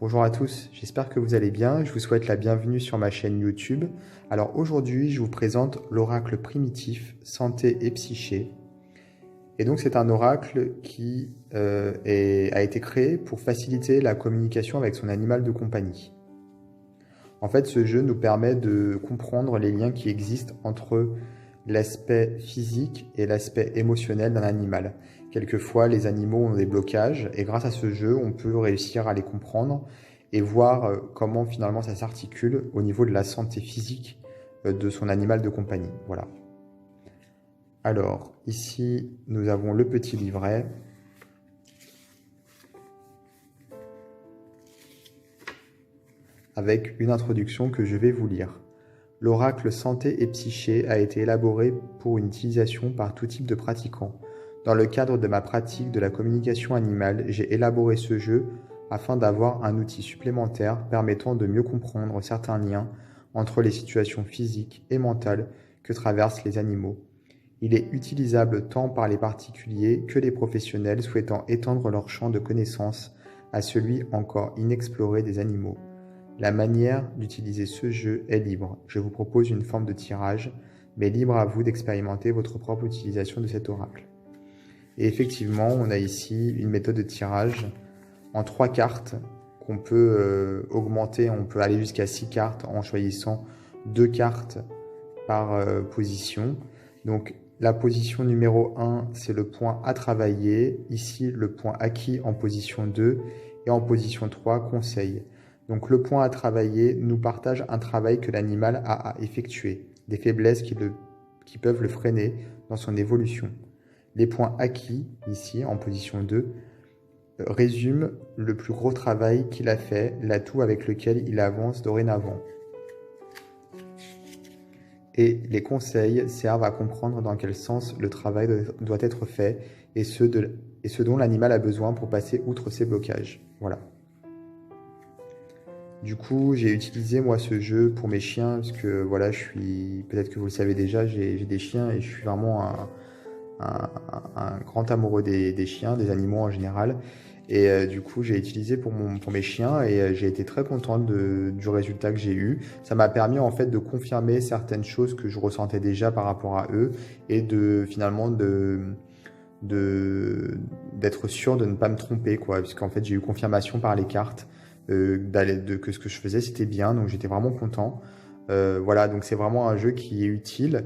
Bonjour à tous, j'espère que vous allez bien. Je vous souhaite la bienvenue sur ma chaîne YouTube. Alors aujourd'hui, je vous présente l'oracle primitif Santé et Psyché. Et donc c'est un oracle qui a été créé pour faciliter la communication avec son animal de compagnie. En fait, ce jeu nous permet de comprendre les liens qui existent entre l'aspect physique et l'aspect émotionnel d'un animal. Quelquefois, les animaux ont des blocages et grâce à ce jeu, on peut réussir à les comprendre et voir comment finalement ça s'articule au niveau de la santé physique de son animal de compagnie. Voilà. Alors, ici, nous avons le petit livret. Avec une introduction que je vais vous lire. L'oracle Santé et Psyché a été élaboré pour une utilisation par tout type de pratiquants. Dans le cadre de ma pratique de la communication animale, j'ai élaboré ce jeu afin d'avoir un outil supplémentaire permettant de mieux comprendre certains liens entre les situations physiques et mentales que traversent les animaux. Il est utilisable tant par les particuliers que les professionnels souhaitant étendre leur champ de connaissances à celui encore inexploré des animaux. La manière d'utiliser ce jeu est libre. Je vous propose une forme de tirage, mais libre à vous d'expérimenter votre propre utilisation de cet oracle. Et effectivement, on a ici une méthode de tirage en 3 cartes qu'on peut augmenter. On peut aller jusqu'à 6 cartes en choisissant 2 cartes par position. Donc la position numéro 1, c'est le point à travailler. Ici, le point acquis en position 2 et en position 3, conseil. Donc le point à travailler nous partage un travail que l'animal a à effectuer, des faiblesses qui peuvent le freiner dans son évolution. Les points acquis, ici en position 2, résument le plus gros travail qu'il a fait, l'atout avec lequel il avance dorénavant. Et les conseils servent à comprendre dans quel sens le travail doit être fait et ce dont l'animal a besoin pour passer outre ses blocages. Voilà. Du coup, j'ai utilisé moi ce jeu pour mes chiens parce que voilà, peut-être que vous le savez déjà, j'ai des chiens et je suis vraiment un grand amoureux des chiens, des animaux en général. Et du coup, j'ai utilisé pour mes chiens et j'ai été très content du résultat que j'ai eu. Ça m'a permis en fait de confirmer certaines choses que je ressentais déjà par rapport à eux et finalement d'être sûr de ne pas me tromper, quoi, puisqu'en fait j'ai eu confirmation par les cartes que ce que je faisais c'était bien, donc j'étais vraiment content. Voilà, donc c'est vraiment un jeu qui est utile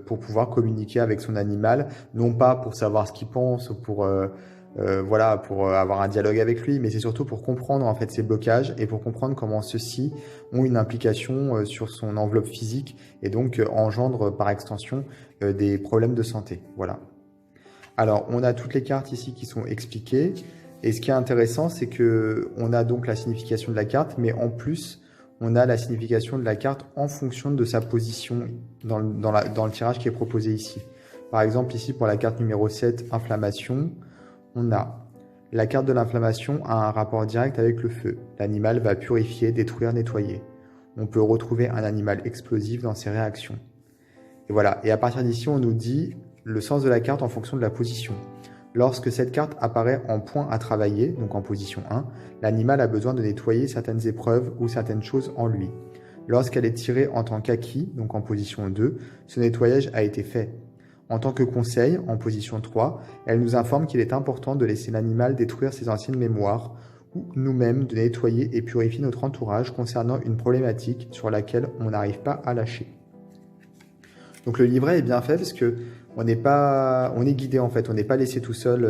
pour pouvoir communiquer avec son animal, non pas pour savoir ce qu'il pense ou pour avoir un dialogue avec lui, mais c'est surtout pour comprendre en fait ses blocages et pour comprendre comment ceux-ci ont une implication sur son enveloppe physique et donc engendrent par extension des problèmes de santé. Voilà. Alors, on a toutes les cartes ici qui sont expliquées. Et ce qui est intéressant, c'est que on a donc la signification de la carte, mais en plus, on a la signification de la carte en fonction de sa position dans le tirage qui est proposé ici. Par exemple, ici, pour la carte numéro 7, inflammation, on a la carte de l'inflammation a un rapport direct avec le feu. L'animal va purifier, détruire, nettoyer. On peut retrouver un animal explosif dans ses réactions. Et voilà. Et à partir d'ici, on nous dit le sens de la carte en fonction de la position. Lorsque cette carte apparaît en point à travailler, donc en position 1, l'animal a besoin de nettoyer certaines épreuves ou certaines choses en lui. Lorsqu'elle est tirée en tant qu'acquis, donc en position 2, ce nettoyage a été fait. En tant que conseil, en position 3, elle nous informe qu'il est important de laisser l'animal détruire ses anciennes mémoires ou nous-mêmes de nettoyer et purifier notre entourage concernant une problématique sur laquelle on n'arrive pas à lâcher. Donc le livret est bien fait parce que on est guidé en fait, on n'est pas laissé tout seul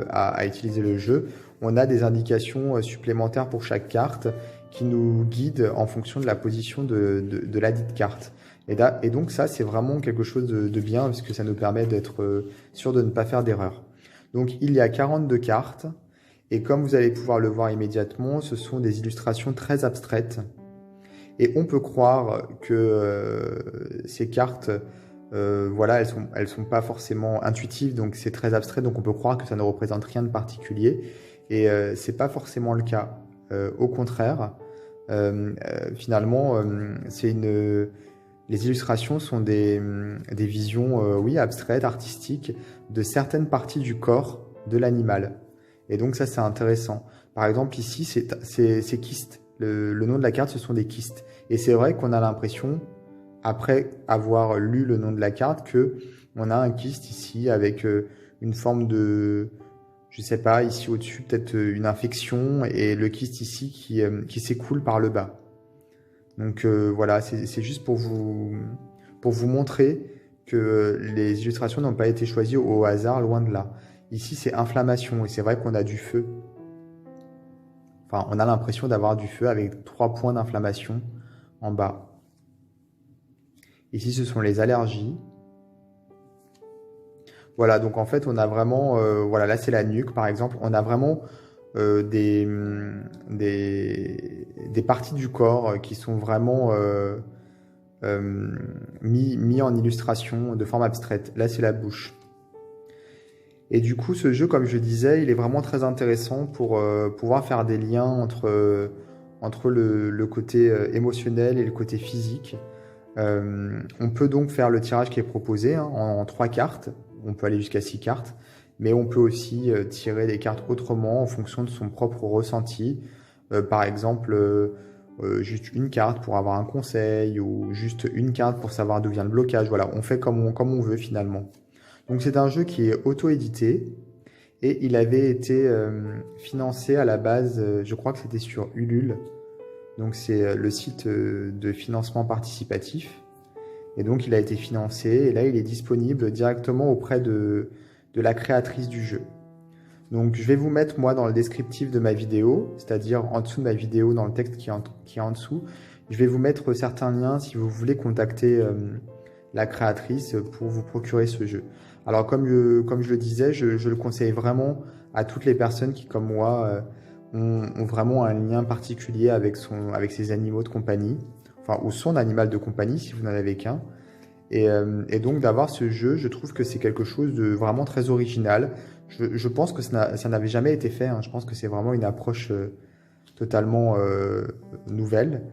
à utiliser le jeu. On a des indications supplémentaires pour chaque carte qui nous guident en fonction de la position de la dite carte. Et donc ça, c'est vraiment quelque chose de bien parce que ça nous permet d'être sûr de ne pas faire d'erreur. Donc il y a 42 cartes et comme vous allez pouvoir le voir immédiatement, ce sont des illustrations très abstraites. Et on peut croire que ces cartes, voilà, elles sont pas forcément intuitives, donc c'est très abstrait, donc on peut croire que ça ne représente rien de particulier. Et c'est pas forcément le cas. Au contraire, finalement, les illustrations sont des visions, oui, abstraites, artistiques, de certaines parties du corps de l'animal. Et donc ça, c'est intéressant. Par exemple, ici, c'est kyste. Le nom de la carte, ce sont des kystes. Et c'est vrai qu'on a l'impression, après avoir lu le nom de la carte, que on a un kyste ici avec une forme de, je sais pas, ici au-dessus, peut-être une infection et le kyste ici qui s'écoule par le bas. Donc voilà, c'est juste pour vous montrer que les illustrations n'ont pas été choisies au hasard, loin de là. Ici, c'est inflammation et c'est vrai qu'on a du feu. Enfin, on a l'impression d'avoir du feu avec 3 points d'inflammation en bas. Ici, ce sont les allergies. Voilà, donc en fait, on a vraiment, voilà, là c'est la nuque par exemple, on a vraiment des parties du corps qui sont vraiment mis en illustration de forme abstraite. Là, c'est la bouche. Et du coup, ce jeu, comme je disais, il est vraiment très intéressant pour pouvoir faire des liens entre le côté émotionnel et le côté physique. On peut donc faire le tirage qui est proposé hein, en 3 cartes. On peut aller jusqu'à 6 cartes. Mais on peut aussi tirer les cartes autrement en fonction de son propre ressenti. Par exemple, juste une carte pour avoir un conseil ou juste une carte pour savoir d'où vient le blocage. Voilà, on fait comme on veut finalement. Donc c'est un jeu qui est auto-édité et il avait été financé à la base, je crois que c'était sur Ulule. Donc c'est le site de financement participatif. Et donc il a été financé et là il est disponible directement auprès de la créatrice du jeu. Donc je vais vous mettre moi dans le descriptif de ma vidéo, c'est-à-dire en dessous de ma vidéo dans le texte qui est en dessous. Je vais vous mettre certains liens si vous voulez contacter la créatrice pour vous procurer ce jeu. Alors comme je le disais, je le conseille vraiment à toutes les personnes qui comme moi ont vraiment un lien particulier avec ses animaux de compagnie, enfin ou son animal de compagnie si vous n'en avez qu'un. Et donc d'avoir ce jeu, je trouve que c'est quelque chose de vraiment très original. Je pense que ça n'avait jamais été fait, hein. Je pense que c'est vraiment une approche totalement nouvelle.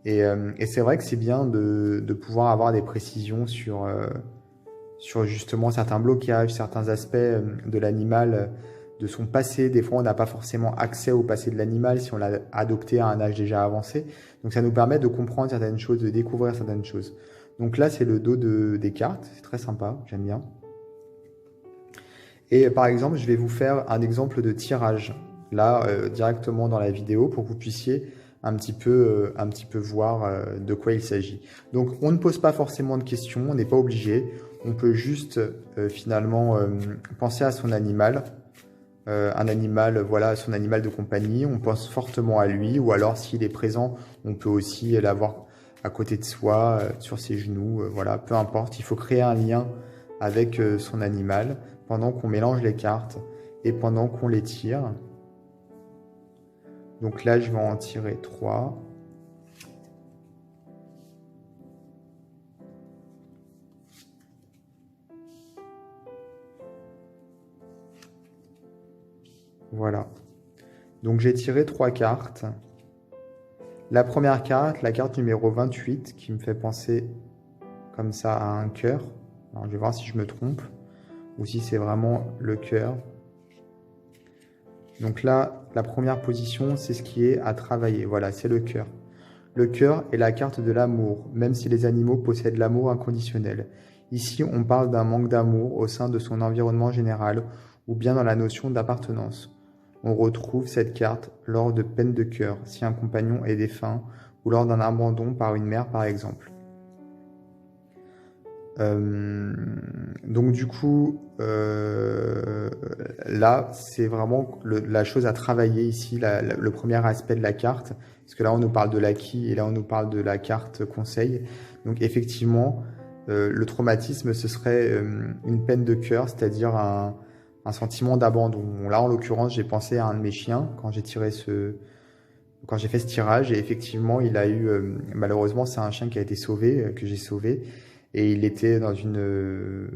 Et c'est vrai que c'est bien de pouvoir avoir des précisions sur justement certains blocages, certains aspects de l'animal, de son passé. Des fois, on n'a pas forcément accès au passé de l'animal si on l'a adopté à un âge déjà avancé. Donc ça nous permet de comprendre certaines choses, de découvrir certaines choses. Donc là, c'est le dos des cartes. C'est très sympa, j'aime bien. Et par exemple, je vais vous faire un exemple de tirage. Là, directement dans la vidéo, pour que vous puissiez un petit peu voir de quoi il s'agit. Donc, on ne pose pas forcément de questions, on n'est pas obligé. On peut juste finalement penser à son animal. Un animal, voilà, son animal de compagnie. On pense fortement à lui. Ou alors, s'il est présent, on peut aussi l'avoir à côté de soi, sur ses genoux, voilà, peu importe. Il faut créer un lien avec son animal pendant qu'on mélange les cartes et pendant qu'on les tire. Donc là, je vais en tirer 3. Voilà. Donc j'ai tiré 3 cartes. La première carte, la carte numéro 28, qui me fait penser comme ça à un cœur. Alors, je vais voir si je me trompe ou si c'est vraiment le cœur. Donc là, la première position, c'est ce qui est à travailler. Voilà, c'est le cœur. Le cœur est la carte de l'amour, même si les animaux possèdent l'amour inconditionnel. Ici, on parle d'un manque d'amour au sein de son environnement général ou bien dans la notion d'appartenance. On retrouve cette carte lors de peines de cœur, si un compagnon est défunt, ou lors d'un abandon par une mère par exemple. Donc du coup, là, c'est vraiment la chose à travailler ici, le premier aspect de la carte, parce que là, on nous parle de l'acquis et là, on nous parle de la carte conseil. Donc effectivement, le traumatisme, ce serait une peine de cœur, c'est-à-dire un sentiment d'abandon. Là, en l'occurrence, j'ai pensé à un de mes chiens quand j'ai fait ce tirage et effectivement, il a eu, malheureusement, c'est un chien qui a été sauvé, que j'ai sauvé. Et il était dans une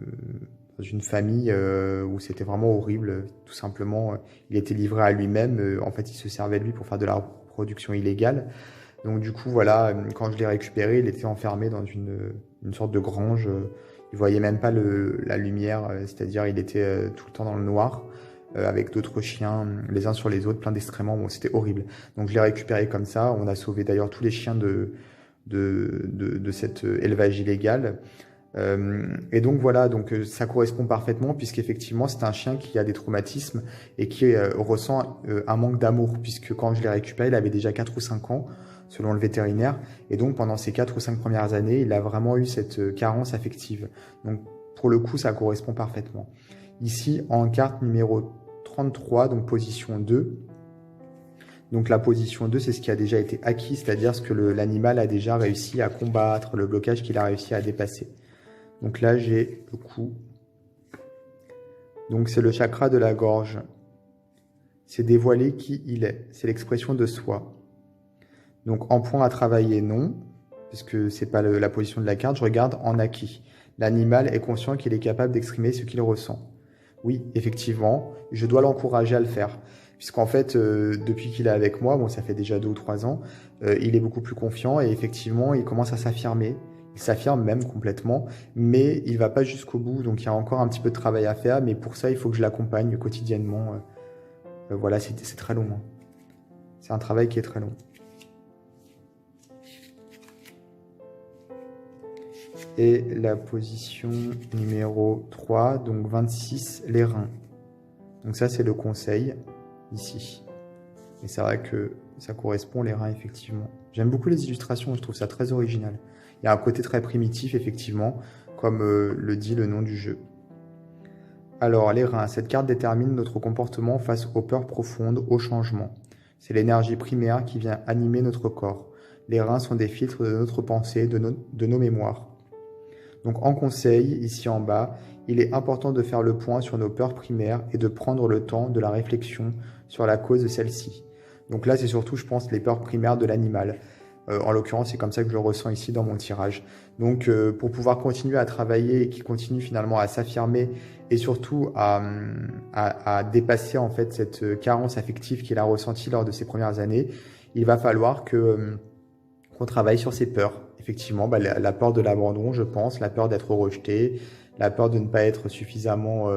famille où c'était vraiment horrible. Tout simplement, il était livré à lui-même. En fait, il se servait de lui pour faire de la reproduction illégale. Donc du coup, voilà, quand je l'ai récupéré, il était enfermé dans une sorte de grange. Il voyait même pas la lumière, c'est-à-dire il était tout le temps dans le noir. avec d'autres chiens les uns sur les autres, plein d'excréments. Bon, c'était horrible. Donc je l'ai récupéré comme ça. On a sauvé d'ailleurs tous les chiens de cet élevage illégal. Et donc voilà, donc ça correspond parfaitement puisqu'effectivement c'est un chien qui a des traumatismes et qui ressent un manque d'amour, puisque quand je l'ai récupéré, il avait déjà 4 ou 5 ans selon le vétérinaire, et donc pendant ces 4 ou 5 premières années, il a vraiment eu cette carence affective. Donc pour le coup, ça correspond parfaitement. Ici, en carte numéro 33, donc position 2, donc la position 2, c'est ce qui a déjà été acquis, c'est-à-dire ce que l'animal a déjà réussi à combattre, le blocage qu'il a réussi à dépasser. Donc là, j'ai le cou. Donc c'est le chakra de la gorge. C'est dévoiler qui il est. C'est l'expression de soi. Donc en point à travailler, non, puisque c'est pas la position de la carte. Je regarde en acquis. L'animal est conscient qu'il est capable d'exprimer ce qu'il ressent. Oui, effectivement, je dois l'encourager à le faire. Puisqu'en fait, depuis qu'il est avec moi, bon, ça fait déjà 2 ou 3 ans, il est beaucoup plus confiant et effectivement, il commence à s'affirmer. Il s'affirme même complètement, mais il va pas jusqu'au bout. Donc il y a encore un petit peu de travail à faire, mais pour ça, il faut que je l'accompagne quotidiennement. Voilà, c'est très long, hein. C'est un travail qui est très long. Et la position numéro 3, donc 26, les reins. Donc ça, c'est le conseil, ici. Et c'est vrai que ça correspond, les reins, effectivement. J'aime beaucoup les illustrations, je trouve ça très original. Il y a un côté très primitif, effectivement, comme le dit le nom du jeu. Alors, les reins. Cette carte détermine notre comportement face aux peurs profondes, au changement. C'est l'énergie primaire qui vient animer notre corps. Les reins sont des filtres de notre pensée, de nos mémoires. Donc en conseil, ici en bas, il est important de faire le point sur nos peurs primaires et de prendre le temps de la réflexion sur la cause de celle-ci. Donc là, c'est surtout, je pense, les peurs primaires de l'animal. En l'occurrence, c'est comme ça que je le ressens ici dans mon tirage. Donc pour pouvoir continuer à travailler et qu'il continue finalement à s'affirmer et surtout à dépasser en fait cette carence affective qu'il a ressentie lors de ses premières années, il va falloir qu'on travaille sur ses peurs. Effectivement, la peur de l'abandon, je pense, la peur d'être rejeté, la peur de ne pas être suffisamment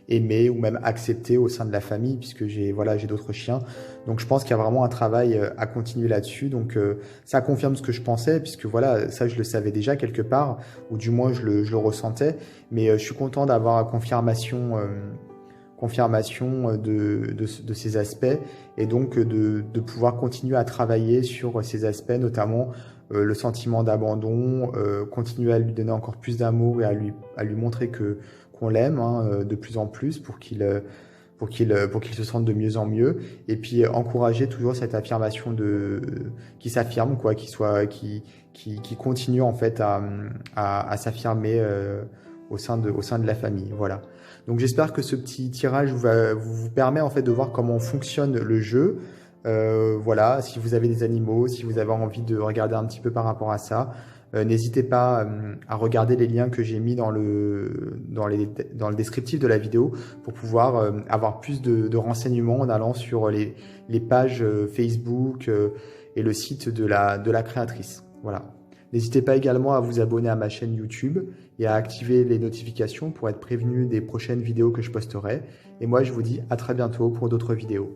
aimé ou même accepté au sein de la famille, puisque j'ai d'autres chiens. Donc je pense qu'il y a vraiment un travail à continuer là-dessus. Donc ça confirme ce que je pensais, puisque voilà, ça je le savais déjà quelque part, ou du moins je le ressentais. Mais je suis content d'avoir confirmation de ces aspects et donc de pouvoir continuer à travailler sur ces aspects, notamment le sentiment d'abandon, continuer à lui donner encore plus d'amour et à lui montrer qu'on l'aime de plus en plus pour qu'il se sente de mieux en mieux, et puis encourager toujours cette affirmation qui s'affirme, quoi, qui continue en fait à s'affirmer au sein de la famille. Voilà. Donc j'espère que ce petit tirage vous permet en fait de voir comment fonctionne le jeu. Voilà, si vous avez des animaux, si vous avez envie de regarder un petit peu par rapport à ça, n'hésitez pas à regarder les liens que j'ai mis dans le descriptif de la vidéo pour pouvoir avoir plus de renseignements en allant sur les pages Facebook et le site de la créatrice. Voilà. N'hésitez pas également à vous abonner à ma chaîne YouTube et à activer les notifications pour être prévenu des prochaines vidéos que je posterai. Et moi, je vous dis à très bientôt pour d'autres vidéos.